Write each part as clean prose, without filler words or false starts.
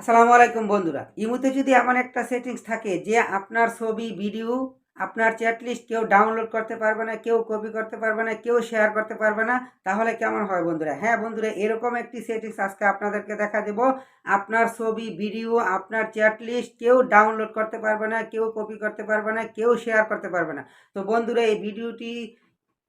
আসসালামু আলাইকুম বন্ধুরা। ইমুতে যদি এমন একটা সেটিংস থাকে যে আপনার ছবি, ভিডিও, আপনার চ্যাট লিস্ট কেউ ডাউনলোড করতে পারবে না, কেউ কপি করতে পারবে না, কেউ শেয়ার করতে পারবে না, তাহলে কেমন হয় বন্ধুরা? হ্যাঁ বন্ধুরা, এরকম একটি সেটিংস আজকে আপনাদেরকে দেখা দেব। আপনার ছবি, ভিডিও, আপনার চ্যাট লিস্ট কেউ ডাউনলোড করতে পারবে না, কেউ কপি করতে পারবে না, কেউ শেয়ার করতে পারবে না। তো বন্ধুরা, এই ভিডিওটি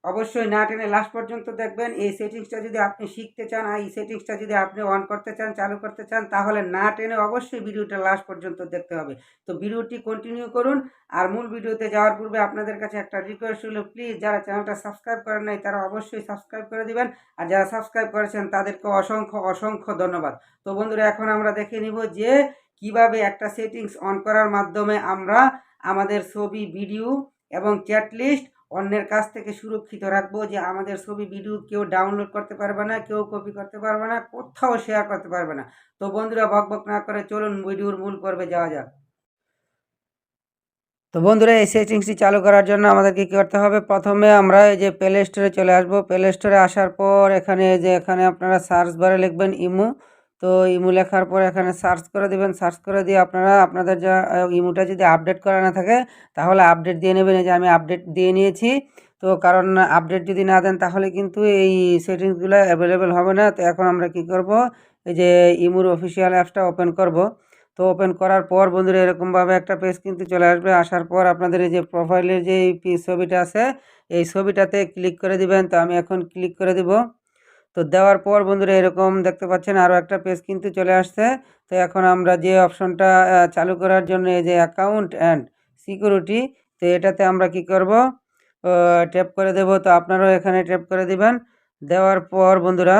অবশ্যই না টেনে লাস্ট পর্যন্ত দেখবেন। এই সেটিংসটা যদি আপনি শিখতে চান, আর এই সেটিংসটা যদি আপনি অন করতে চান, চালু করতে চান, তাহলে না টেনে অবশ্যই ভিডিওটা লাস্ট পর্যন্ত দেখতে হবে। তো ভিডিওটি কন্টিনিউ করুন। আর মূল ভিডিওতে যাওয়ার পূর্বে আপনাদের কাছে একটা রিকোয়েস্ট হলো, প্লিজ যারা চ্যানেলটা সাবস্ক্রাইব করেন নাই তারা অবশ্যই সাবস্ক্রাইব করে দিবেন, আর যারা সাবস্ক্রাইব করেছেন তাদেরকে অসংখ্য অসংখ্য ধন্যবাদ। তো বন্ধুরা, এখন আমরা দেখে নিব যে কিভাবে একটা সেটিংস অন করার মাধ্যমে আমরা আমাদের ছবি, ভিডিও এবং চ্যাট লিস্ট অন্যের কাছ থেকে সুরক্ষিত রাখবো, যে আমাদের ছবি, ভিডিও কেউ ডাউনলোড করতে পারবে না, কেউ কপি করতে পারবে না, কোথাও শেয়ার করতে পারবে না। তো বন্ধুরা, বকবক না করে চলুন ভিডিওর মূল পর্বে যাওয়া যাক। তো বন্ধুরা, এই সেটিংসটি চালু করার জন্য আমাদেরকে কী করতে হবে? প্রথমে আমরা এই যে প্লে স্টোরে চলে আসবো। প্লে স্টোরে আসার পর এখানে আপনারা সার্চ বারে লিখবেন ইমু। তো ইমু লেখার পর এখানে সার্চ করে দেবেন। সার্চ করে দিয়ে আপনারা আপনাদের যা ইমুটা যদি আপডেট করা না থাকে তাহলে আপডেট দিয়ে নেবেন। এই যে আমি আপডেট দিয়ে নিয়েছি। তো কারণ আপডেট যদি না দেন তাহলে কিন্তু এই সেটিংসগুলো অ্যাভেলেবেল হবে না। তো এখন আমরা কি করব, এই যে ইমুর অফিসিয়াল অ্যাপসটা ওপেন করব। তো ওপেন করার পর বন্ধুরা, এরকমভাবে একটা পেজ কিন্তু চলে আসবে। আসার পর আপনাদের এই যে প্রোফাইলের যে ছবিটা আছে, এই ছবিটাতে ক্লিক করে দিবেন। তো আমি এখন ক্লিক করে দিব। তো দেওয়ার পর বন্ধুরা, এরকম দেখতে পাচ্ছেন আরও একটা পেজ কিন্তু চলে আসছে। তো এখন আমরা যে অপশনটা চালু করার জন্য, এই যে অ্যাকাউন্ট অ্যান্ড সিকিউরিটি, তো এটাতে আমরা কি করব, ট্যাপ করে দেব। তো আপনারাও এখানে ট্যাপ করে দিবেন। দেওয়ার পর বন্ধুরা,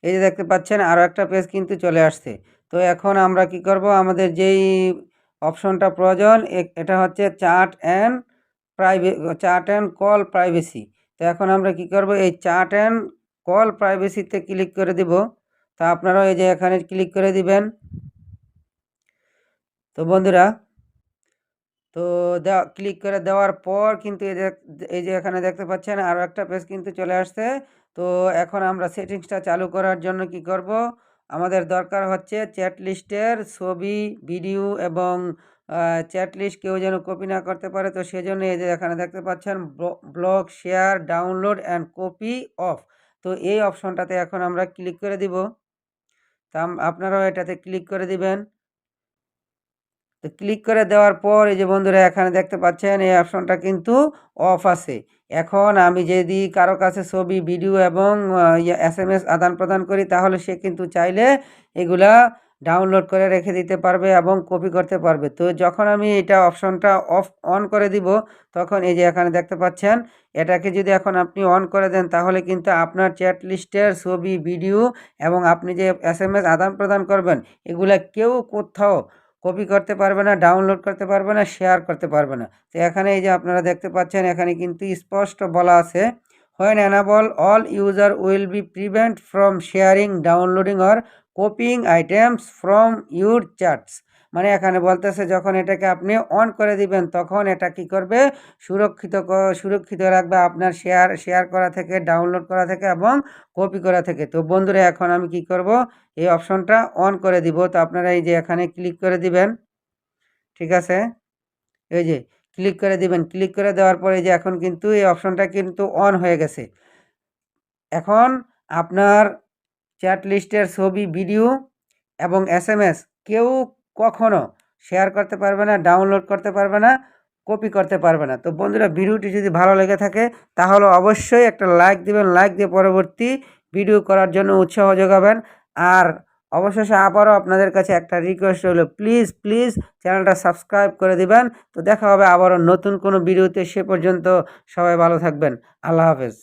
এই যে দেখতে পাচ্ছেন আরও একটা পেজ কিন্তু চলে আসছে। তো এখন আমরা কি করব, আমাদের যেই অপশনটা প্রয়োজন, এটা হচ্ছে চ্যাট অ্যান্ড কল প্রাইভেসি। তো এখন আমরা কি করব, এই চ্যাট অ্যান্ড কল প্রাইভেসিতে ক্লিক করে দিব। তো আপনারাও এই যে এখানে ক্লিক করে দিবেন। তো বন্ধুরা, তো ক্লিক করে দেওয়ার পর কিন্তু এই যে এখানে দেখতে পাচ্ছেন আরও একটা পেজ কিন্তু চলে আসছে। তো এখন আমরা সেটিংসটা চালু করার জন্য কি করব, আমাদের দরকার হচ্ছে চ্যাট লিস্টের ছবি, ভিডিও এবং চ্যাট লিস্ট কেউ যেন কপি না করতে পারে। তো সেজন্য এই যে এখানে দেখতে পাচ্ছেন block, share, download and copy of. তো এই অপশনটাতে এখন আমরা ক্লিক করে দিব। তা আপনারাও এটাতে ক্লিক করে দিবেন। তো ক্লিক করে দেওয়ার পর এই যে বন্ধুরা, এখানে দেখতে পাচ্ছেন এই অপশনটা কিন্তু অফ আছে। এখন আমি যদি কারো কাছে ছবি, ভিডিও এবং SMS আদান প্রদান করি, তাহলে সে কিন্তু চাইলে এগুলা ডাউনলোড করে রেখে দিতে পারবে এবং কপি করতে পারবে। তো যখন আমি এটা অপশনটা অন করে দিব, তখন এই যে এখানে দেখতে পাচ্ছেন, এটাকে যদি এখন আপনি অন করে দেন, তাহলে কিন্তু আপনার চ্যাট লিস্টের ছবি, ভিডিও এবং আপনি যে SMS আদান প্রদান করবেন, এগুলা কেউ কোথাও কপি করতে পারবে না, ডাউনলোড করতে পারবে না, শেয়ার করতে পারবে না। তো এখানে এই যে আপনারা দেখতে পাচ্ছেন, এখানে কিন্তু স্পষ্ট বলা আছে, when enable all user will be prevent from sharing, downloading or copying items from your chats. মানে এখানে বলতেছে, যখন এটাকে আপনি অন করে দিবেন, তখন এটা কি করবে, সুরক্ষিত রাখবে আপনার শেয়ার করা থেকে, ডাউনলোড করা থেকে এবং কপি করা থেকে। তো বন্ধুরা, এখন আমি কি করব, এই অপশনটা অন করে দিব। তো আপনারা এই যে এখানে ক্লিক করে দিবেন। ঠিক আছে, এই যে ক্লিক করে দিবেন। ক্লিক করে দেওয়ার পরে যে এখন কিন্তু এই অপশনটা কিন্তু অন হয়ে গেছে। এখন আপনার চ্যাট লিস্টের ছবি, ভিডিও এবং SMS কেউ কখনো শেয়ার করতে পারবে না, ডাউনলোড করতে পারবে না, কপি করতে পারবে না। তো বন্ধুরা, ভিডিওটি যদি ভালো লেগে থাকে তাহলে অবশ্যই একটা লাইক দিবেন। লাইক দিয়ে পরবর্তী ভিডিও করার জন্য উৎসাহ যোগাবেন। আর অবশেষে আবারও আপনাদের কাছে একটা রিকোয়েস্ট হলো, প্লিজ প্লিজ চ্যানেলটা সাবস্ক্রাইব করে দিবেন। তো দেখা হবে আবারও নতুন কোনো ভিডিওতে। সে পর্যন্ত সবাই ভালো থাকবেন। আল্লাহ হাফেজ।